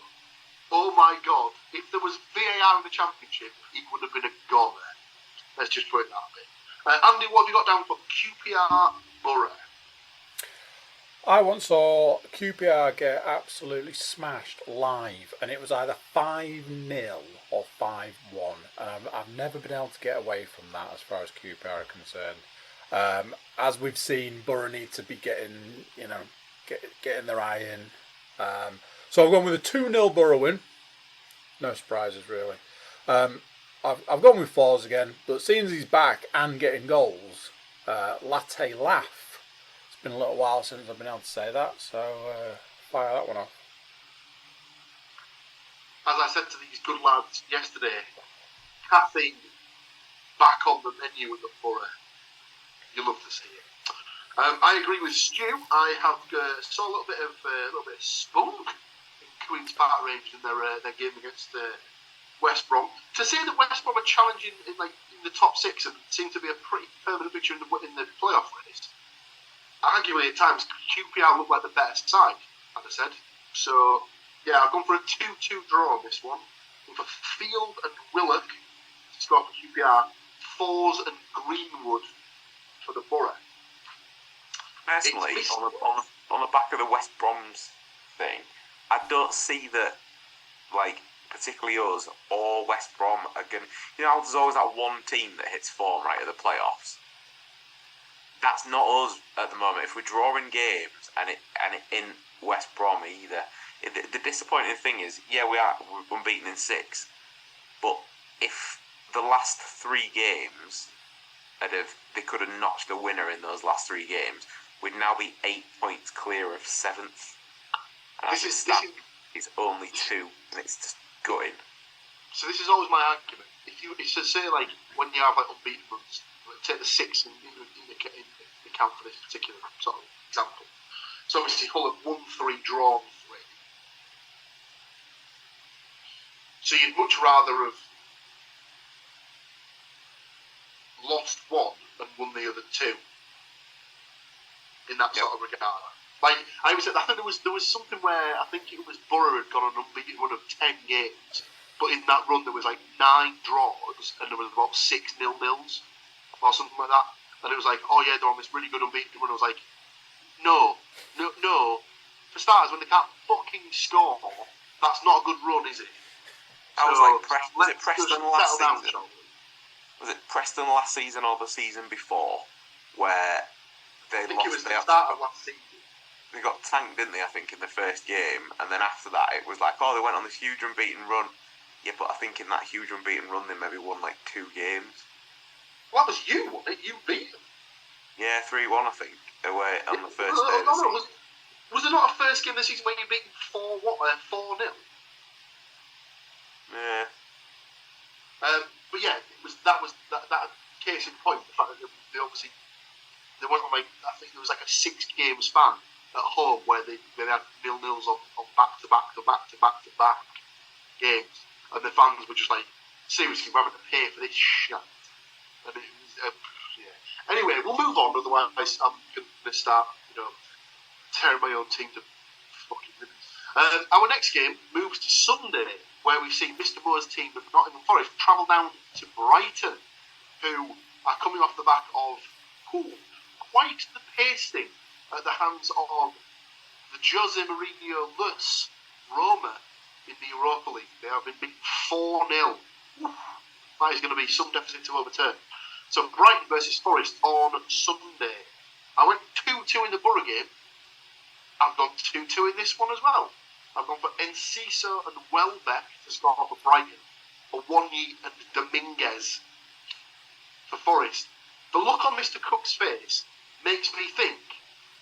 oh my God, if there was VAR in the Championship, it would have been a goner. Let's just put it that way. Andy, what have you got down for QPR Borough? I once saw QPR get absolutely smashed live, and it was either 5-0 or 5-1, and I've never been able to get away from that as far as QPR are concerned. As we've seen, Borough need to be getting their eye in. So I've gone with a 2-0 Borough win. No surprises really. I've gone with Fours again, but seeing as he's back and getting goals, Latte Laugh. It's been a little while since I've been able to say that, so fire that one off. As I said to these good lads yesterday, caffeine back on the menu at the Borough. You love to see it. I agree with Stu. I have saw a little bit of spunk in Queen's Park Rangers in their game against West Brom. To say that West Brom are challenging in the top six and seem to be a pretty permanent picture in the playoff race. Arguably at times QPR look like the better side, as I said. So yeah, I've gone for a 2-2 draw on this one. With a Field and Willock to score for QPR, Fours and Greenwood for the Borough. Personally, on the back of the West Brom's thing, I don't see that, particularly us or West Brom are going. There's always that one team that hits form right at the playoffs. That's not us at the moment. If we're drawing games and in West Brom either, the disappointing thing is, we're unbeaten in 6, but if the last 3 games they could have notched a winner in those last 3 games, we'd now be 8 points clear of 7th. And it's only 2, and it's just gutting. So this is always my argument. If you say when you have unbeaten runs, take the 6 in account for this particular sort of example. So obviously Hull have 1-3 drawn 3. So you'd much rather have lost 1 and won the other 2. In that sort of regard. I think there was something where I think it was Borough had gone on an unbeaten run of 10 games, but in that run there was 9 draws and there was about 6 0-0s or something like that. And it was they're on this really good unbeaten run. I was no. For starters, when they can't fucking score, that's not a good run, is it? Was it Preston last season? Was it Preston last season or the season before where I think it was the start of last season. They got tanked, didn't they, I think, in the first game, and then after that it was they went on this huge unbeaten run. Yeah, but I think in that huge unbeaten run they maybe won 2 games. Well, that was you, wasn't it? You beat them. Yeah, 3-1 I think, away on the first day of the season. Was there not a first game this season when you beat them 4-0? Yeah. But yeah, that case in point, the fact that they obviously there wasn't I think there was a 6-game span at home where they had 0-0s on back-to-back games, and the fans were just seriously, we're having to pay for this shit. And it was, Anyway, we'll move on, otherwise I'm going to start, tearing my own team to fucking ribbons. Our next game moves to Sunday, where we see Mr. Moore's team of Nottingham Forest travel down to Brighton, who are coming off the back of quite the pasting at the hands of the Jose Mourinho-less Roma in the Europa League. They have been beaten 4-0. That is going to be some deficit to overturn. So Brighton versus Forest on Sunday. I went 2-2 in the Borough game. I've gone 2-2 in this one as well. I've gone for Enciso and Welbeck to score for Brighton, for Wanyi and Dominguez for Forest. The look on Mr. Cook's face makes me think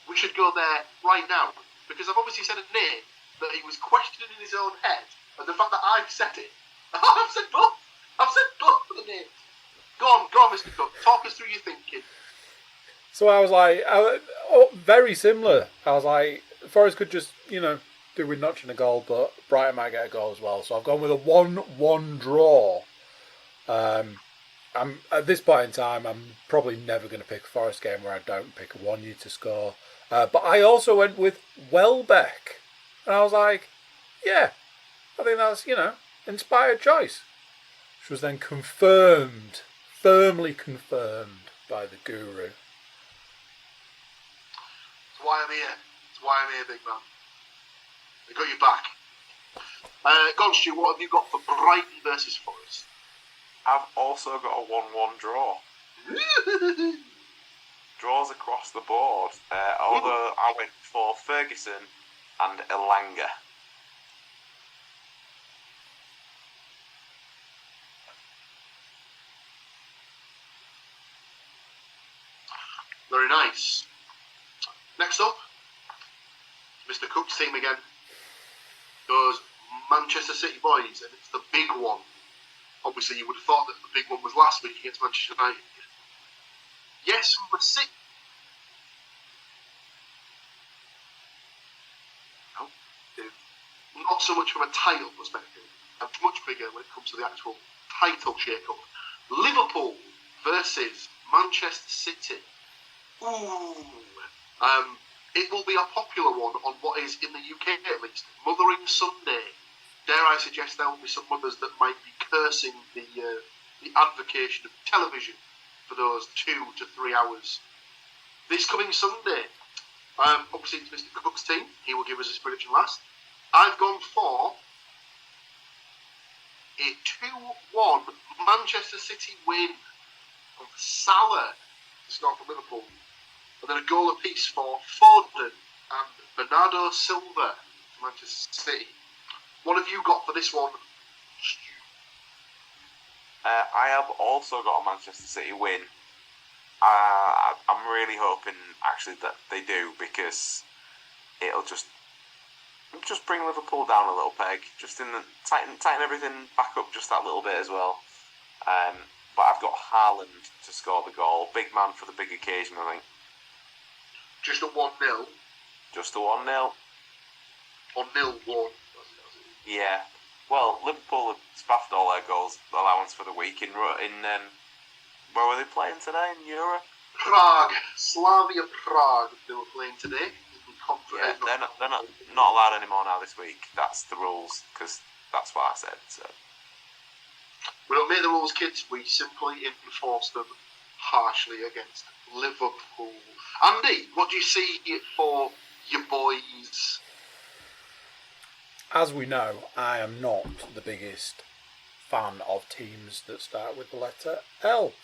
we should go there right now, because I've obviously said a name that he was questioning in his own head, and the fact that I've said it. I've said both of the names. Go on, Mr. Cook. Talk us through your thinking. So I was like, very similar. I was like, Forest could just, do with notching a goal, but Brighton might get a goal as well. So I've gone with a 1-1 draw. I'm at this point in time, I'm probably never going to pick a Forest game where I don't pick a Wanyi to score. But I also went with Welbeck. And I was like, yeah, I think that's, inspired choice. Which was then firmly confirmed by the guru. That's why I'm here. That's why I'm here, big man. I got your back. Go on, Stu, what have you got for Brighton versus Forest? I've also got a 1-1 draw. Draws across the board. Although I went for Ferguson and Elanga. Very nice. Next up, Mr. Cook's team again. Goes Manchester City boys, and it's the big one. Obviously, you would have thought that the big one was last week against Manchester United. Yes, we were sick. Not so much from a title perspective, and much bigger when it comes to the actual title shake-up. Liverpool versus Manchester City. Ooh. It will be a popular one on what is, in the UK at least, Mothering Sunday. Dare I suggest there will be some mothers that might be cursing the advocation of television for those 2 to 3 hours. This coming Sunday, obviously it's Mr. Cook's team. He will give us his prediction last. I've gone for a 2-1 Manchester City win of Salah to score for Liverpool. And then a goal apiece for Foden and Bernardo Silva for Manchester City. What have you got for this one, Stu? I have also got a Manchester City win. I'm really hoping actually that they do, because it'll just bring Liverpool down a little peg, just tighten everything back up just that little bit as well. But I've got Haaland to score the goal. Big man for the big occasion, I think. Just a 1-0? Just a 1-0. Or 0-1? Yeah. Well, Liverpool have spaffed all their goals allowance for the week in where were they playing today in Europe? Prague, Slavia Prague. They were playing today. Yeah, they're not allowed anymore now this week. That's the rules, because that's what I said. So we don't make the rules, kids. We simply enforce them harshly against Liverpool. Andy, what do you see for your boys? As we know, I am not the biggest fan of teams that start with the letter L.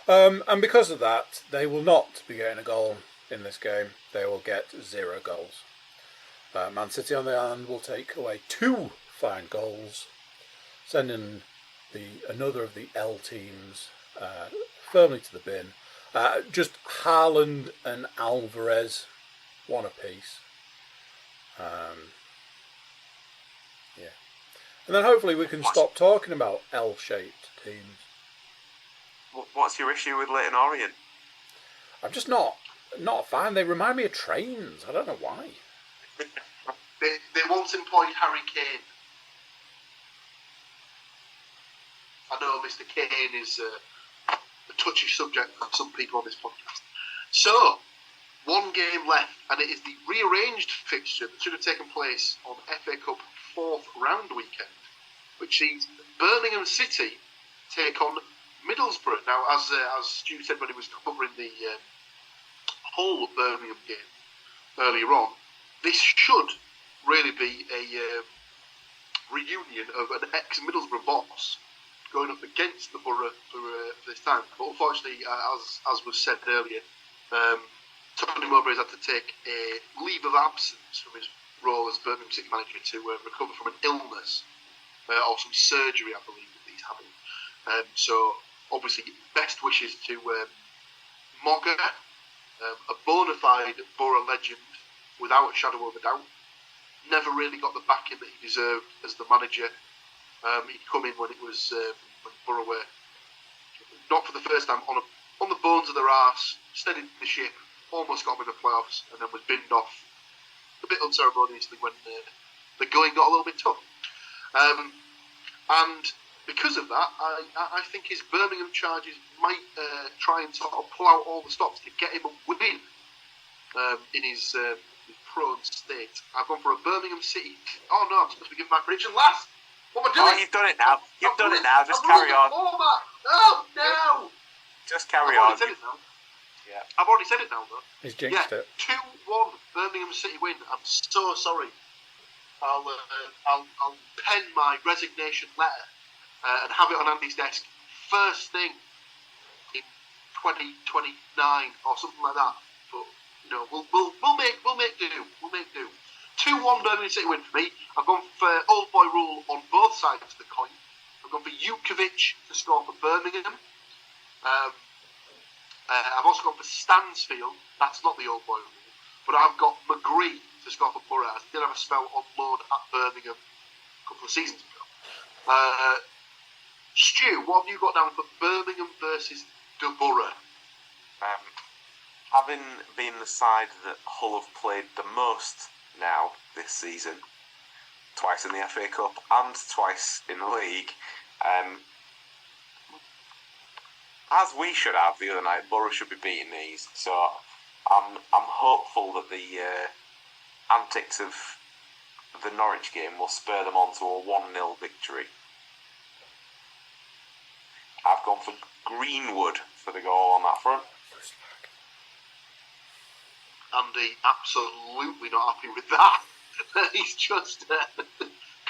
And because of that, they will not be getting a goal in this game. They will get 0 goals. Man City, on the other hand, will take away 2 fine goals, sending another of the L teams firmly to the bin. Just Haaland and Alvarez, 1 apiece. Yeah. And then hopefully we can stop talking about L-shaped teams. What's your issue with Leyton Orient? I'm just not a fan. They remind me of trains. I don't know why. They once employed Harry Kane. I know Mr. Kane is a touchy subject for some people on this podcast. So, 1 game left, and it is the rearranged fixture that should have taken place on FA Cup 4th round weekend, which sees Birmingham City take on Middlesbrough. Now, as Stu said when he was covering the whole Birmingham game earlier on, this should really be a reunion of an ex-Middlesbrough boss going up against the Borough for this time. But unfortunately, as was said earlier, Tony Mowbray's had to take a leave of absence from his role as Birmingham City manager to recover from an illness or some surgery, I believe, that he's having. So, obviously, best wishes to Mogger, a bona fide Borough legend without a shadow of a doubt. Never really got the backing that he deserved as the manager. He'd come in when it was when Borough were not for the first time on the bones of their arse, steadied the ship, almost got them in the playoffs, and then was binned off a bit unceremoniously when the going got a little bit tough. And because of that, I think his Birmingham charges might try and sort of pull out all the stops to get him a win in his prone state. I've gone for a Birmingham City. Oh no, I'm supposed to be giving my prediction last. What am I doing? Oh, you've done it now. You've done it now. Just carry on. Oh no! Just carry on. on. Said it now. Yeah. I've already said it now, though. He's jinxed it. 2-1 Birmingham City win. I'm so sorry. I'll pen my resignation letter and have it on Andy's desk first thing in 2029 or something like that. But you know, we'll make do. We'll make do. 2-1 Birmingham City win for me. I've gone for old boy rule on both sides of the coin. I've gone for Jukovic to score for Birmingham. I've also gone for Stansfield. That's not the old boy rule. But I've got McGree to score for Borough, as he did have a spell on loan at Birmingham a couple of seasons ago. Stu, what have you got down for Birmingham versus the Borough? Having been the side that Hull have played the most now this season, twice in the FA Cup and twice in the league, as we should have the other night, Borough should be beating these. So I'm hopeful that the antics of the Norwich game will spur them on to a 1-0 victory. I've gone for Greenwood for the goal on that front. Andy, absolutely not happy with that. He's just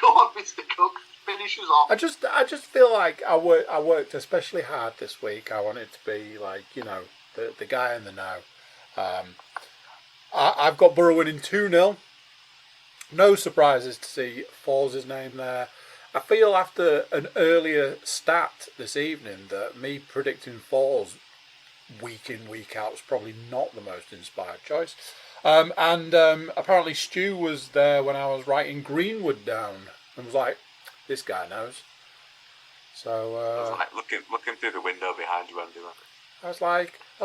go on, Mr. Cook, finish us off. I just feel like I worked especially hard this week. I wanted to be like, you know, the guy in the know. I've got Borough winning 2-0. No surprises to see Falls' name there. I feel after an earlier stat this evening that me predicting Falls week in, week out was probably not the most inspired choice. Apparently Stu was there when I was writing Greenwood down and was like, this guy knows. So I was like looking through the window behind you, Andy. I was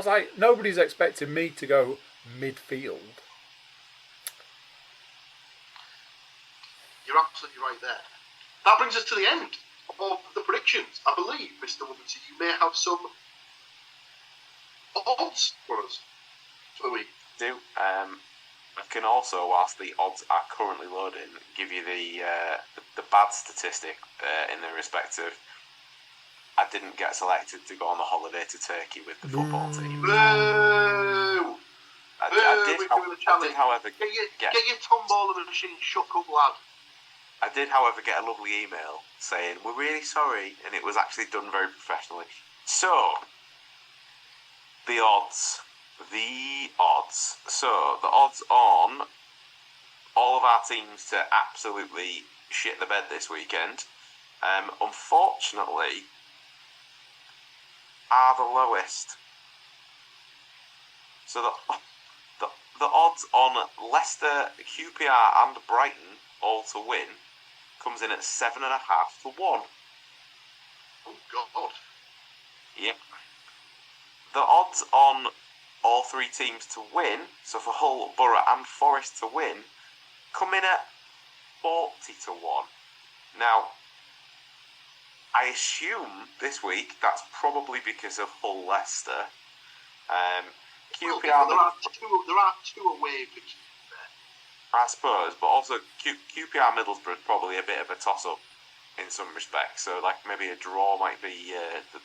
like, nobody's expecting me to go midfield. You're absolutely right there. That brings us to the end of the predictions. I believe, Mr. Woodmansey, you may have some odds for us for the week. Do. I can also, whilst the odds are currently loading, give you the bad statistic in the respect of I didn't get selected to go on the holiday to Turkey with the football team. Boo! I did, however, get your Tom Bowler machine shook up, lad. I did, however, get a lovely email saying, we're really sorry, and it was actually done very professionally. So, the odds. So, the odds on all of our teams to absolutely shit the bed this weekend, unfortunately, are the lowest. So, the odds on Leicester, QPR and Brighton all to win comes in at 7.5 to 1. Oh God. Yep. The odds on all three teams to win, so for Hull, Borough and Forest to win, come in at 40 to 1. Now, I assume this week that's probably because of Hull Leicester. QPR. Well, there are two away fixtures there, I suppose, but also QPR Middlesbrough is probably a bit of a toss-up in some respects. So, like maybe a draw might be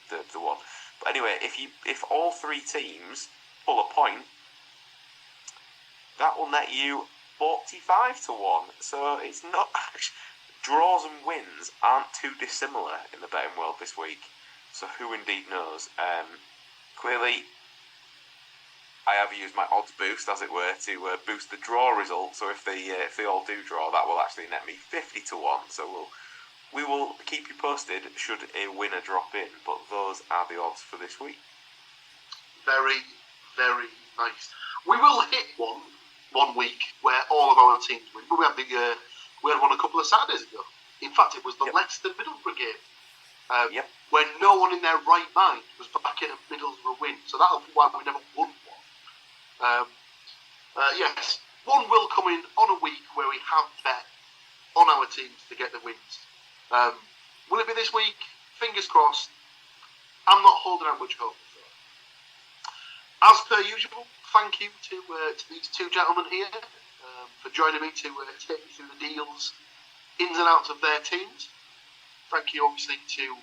the one. But anyway, if all three teams pull a point, that will net you 45 to 1. So it's not draws and wins aren't too dissimilar in the betting world this week. So who indeed knows? Clearly, I have used my odds boost, as it were, to boost the draw result. So if they all do draw, that will actually net me 50 to 1. So we will keep you posted should a winner drop in. But those are the odds for this week. Very, very nice. We will hit one week where all of our teams win. But we had one a couple of Saturdays ago. In fact, it was the Leicester Middlesbrough game. When no one in their right mind was backing a Middlesbrough win. So that'll be why we never won one. Yes, one will come in on a week where we have bet on our teams to get the wins. Will it be this week? Fingers crossed. I'm not holding out much hope. As per usual, thank you to these two gentlemen here for joining me to take me through the deals, ins and outs of their teams. Thank you, obviously, to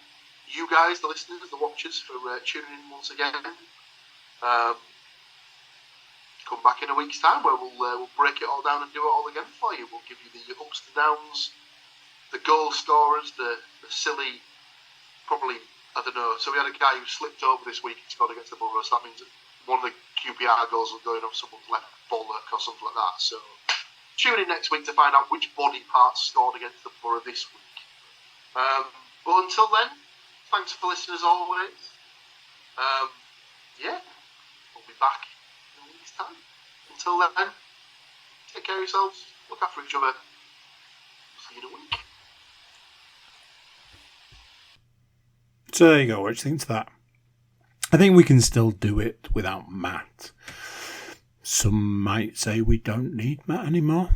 you guys, the listeners, the watchers, for tuning in once again. Come back in a week's time where we'll break it all down and do it all again for you. We'll give you the ups and downs, the goal scorers, the silly, probably, I don't know. So we had a guy who slipped over this week and scored against the Borough, so that means one of the QPR goals was going off someone's left bollock or something like that. So tune in next week to find out which body parts scored against the Borough this week. But until then, thanks for listening as always. We'll be back in a week's time. Until then, take care of yourselves, look after each other. See you in a week. So there you go. What do you think to that? I think we can still do it without Matt. Some might say we don't need Matt anymore.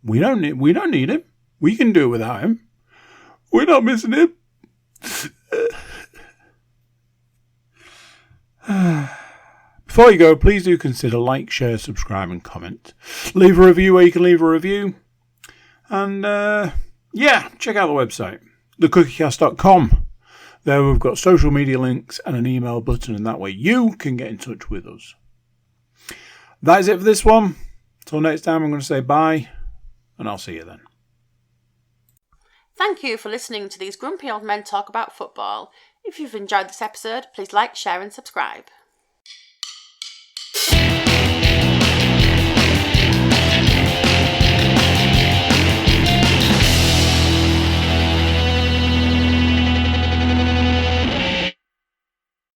We don't need him. We can do it without him. We're not missing him. Before you go, please do consider like, share, subscribe and comment. Leave a review where you can leave a review. And check out the website, thecookiecast.com. There we've got social media links and an email button, and that way you can get in touch with us. That is it for this one. Until next time, I'm going to say bye, and I'll see you then. Thank you for listening to these grumpy old men talk about football. If you've enjoyed this episode, please like, share and subscribe.